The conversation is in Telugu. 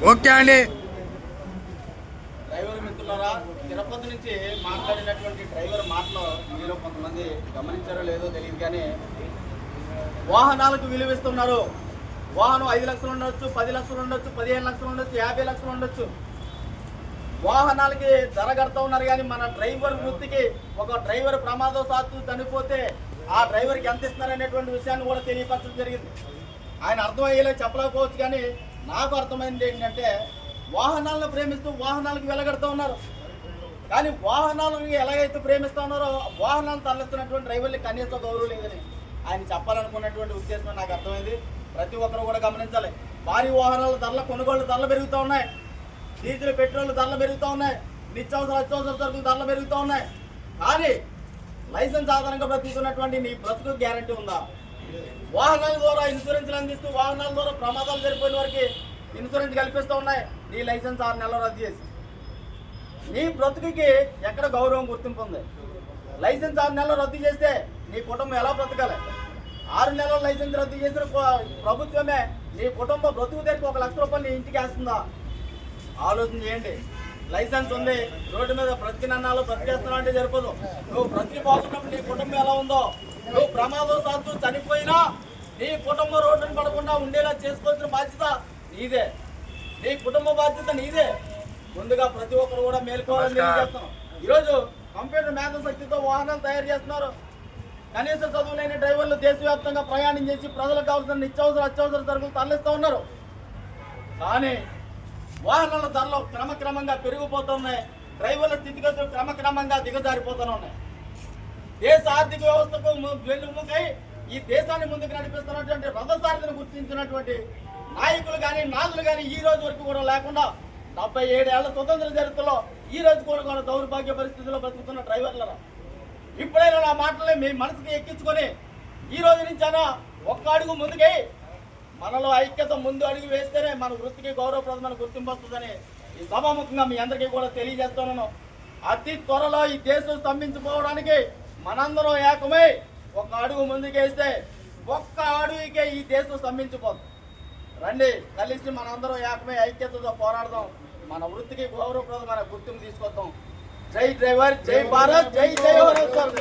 ఓకే అండి. డ్రైవర్ మిత్రులారా, తిరుపతి నుంచి మాట్లాడినటువంటి డ్రైవర్ మాటలో మీలో కొంతమంది గమనించారో లేదో తెలియదు, కానీ వాహనాలకు విలువిస్తున్నారు. వాహనం 5 లక్షలు ఉండొచ్చు, 10 లక్షలు ఉండొచ్చు, 15 లక్షలు ఉండొచ్చు, 50 లక్షలు ఉండొచ్చు. వాహనాలకి ధర కడతా ఉన్నారు, కానీ మన డ్రైవర్ వృత్తికి ఒక డ్రైవర్ ప్రమాదవశాత్తు చనిపోతే ఆ డ్రైవర్కి ఎంత ఇస్తున్నారనేటువంటి విషయాన్ని కూడా తెలియపరచడం జరిగింది. ఆయన అర్థమయ్యేలా చెప్పలేకపోవచ్చు, కానీ నాకు అర్థమైంది ఏంటంటే వాహనాలను ప్రేమిస్తూ వాహనాలకు వెలగడుతూ ఉన్నారు. కానీ వాహనాలను ఎలాగైతే ప్రేమిస్తూ ఉన్నారో వాహనాలను తరలిస్తున్నటువంటి డ్రైవర్లకి కనీస గౌరవం లేదని ఆయన చెప్పాలనుకున్నటువంటి ఉద్దేశం నాకు అర్థమైంది. ప్రతి ఒక్కరు కూడా గమనించాలి. భారీ వాహనాల ధరల కొనుగోలు ధరలు పెరుగుతూ ఉన్నాయి, డీజిల్ పెట్రోల్ ధరలు పెరుగుతూ ఉన్నాయి, అత్యవసర సరుకులు ధరలు పెరుగుతూ ఉన్నాయి. కానీ లైసెన్స్ ఆధారంగా బ్రతుకుతున్నటువంటి నీ బ్రతుకు గ్యారంటీ ఉందా? వాహనాల ద్వారా ఇన్సూరెన్స్లు అందిస్తూ వాహనాల ద్వారా ప్రమాదాలు జరిపోయిన వారికి ఇన్సూరెన్స్ కల్పిస్తూ ఉన్నాయి. నీ లైసెన్స్ 6 నెలలు రద్దు చేసి నీ బ్రతుకుకి ఎక్కడ గౌరవం గుర్తింపు ఉంది? లైసెన్స్ 6 నెలలు రద్దు చేస్తే నీ కుటుంబం ఎలా బ్రతకాలి? 6 నెలల లైసెన్స్ రద్దు చేసిన ప్రభుత్వమే నీ కుటుంబ బ్రతుకు దగ్గరికి 1 లక్ష రూపాయలు నీ ఇంటికి వేస్తుందా? ఆలోచన చేయండి. లైసెన్స్ ఉంది, రోడ్డు మీద బ్రతికినన్నాళ్ళు బ్రతికేస్తున్నావు అంటే సరిపోదు. నువ్వు బ్రతికిపోతున్నప్పుడు నీ కుటుంబం ఎలా ఉందో, నువ్వు ప్రమాదవశాత్తు చనిపోయినా నీ కుటుంబం రోడ్డును పడకుండా ఉండేలా చేసుకోవాల్సిన బాధ్యత నీదే. నీ కుటుంబ బాధ్యత నీదే. ముందుగా ప్రతి ఒక్కరు కూడా మేల్కోవాలని తెలియజేస్తున్నాం. ఈరోజు కంప్యూటర్ మేధశక్తితో వాహనాలు తయారు చేస్తున్నారు. కనీస చదువులైన డ్రైవర్లు దేశవ్యాప్తంగా ప్రయాణం చేసి ప్రజలకు కావాల్సిన అత్యవసర సరుకులు తరలిస్తూ ఉన్నారు. కానీ వాహనాల ధరలు క్రమక్రమంగా పెరిగిపోతున్నాయి, డ్రైవర్ల స్థితిగతులు క్రమక్రమంగా దిగజారిపోతూ ఉన్నాయి. దేశ ఆర్థిక వ్యవస్థకు వెన్నుముకై ఈ దేశాన్ని ముందుకు నడిపిస్తున్నటువంటి రథసారథిని గుర్తించినటువంటి నాయకులు కానీ నాదులు కానీ ఈ రోజు వరకు కూడా లేకుండా 77 ఏళ్ల స్వతంత్ర చరిత్రలో ఈ రోజు కూడా దౌర్భాగ్య పరిస్థితుల్లో బతుకుతున్న డ్రైవర్ల ఇప్పుడైనా నా మాటలే మీ మనసుకి ఎక్కించుకొని ఈ రోజు నుంచైనా ఒక్క అడుగు ముందుకై మనలో ఐక్యత ముందు అడుగు వేస్తేనే మన వృత్తికి గౌరవప్రదమైన గుర్తింపు వస్తుందని ఈ సభాముఖంగా మీ అందరికీ కూడా తెలియజేస్తున్నాను. అతి త్వరలో ఈ దేశం స్తంభించిపోవడానికి మనందరం ఏకమై ఒక్క అడుగు ముందుకేస్తే ఒక్క అడుగుకే ఈ దేశం స్తంభించిపోతుంది. రండి, కలిసి మనందరం ఏకమై ఐక్యతతో పోరాడదాం, మన వృత్తికి గౌరవప్రదమైన గుర్తింపు తీసుకొద్దాం. జై డ్రైవర్, జై భారత్, జై జై భారత్.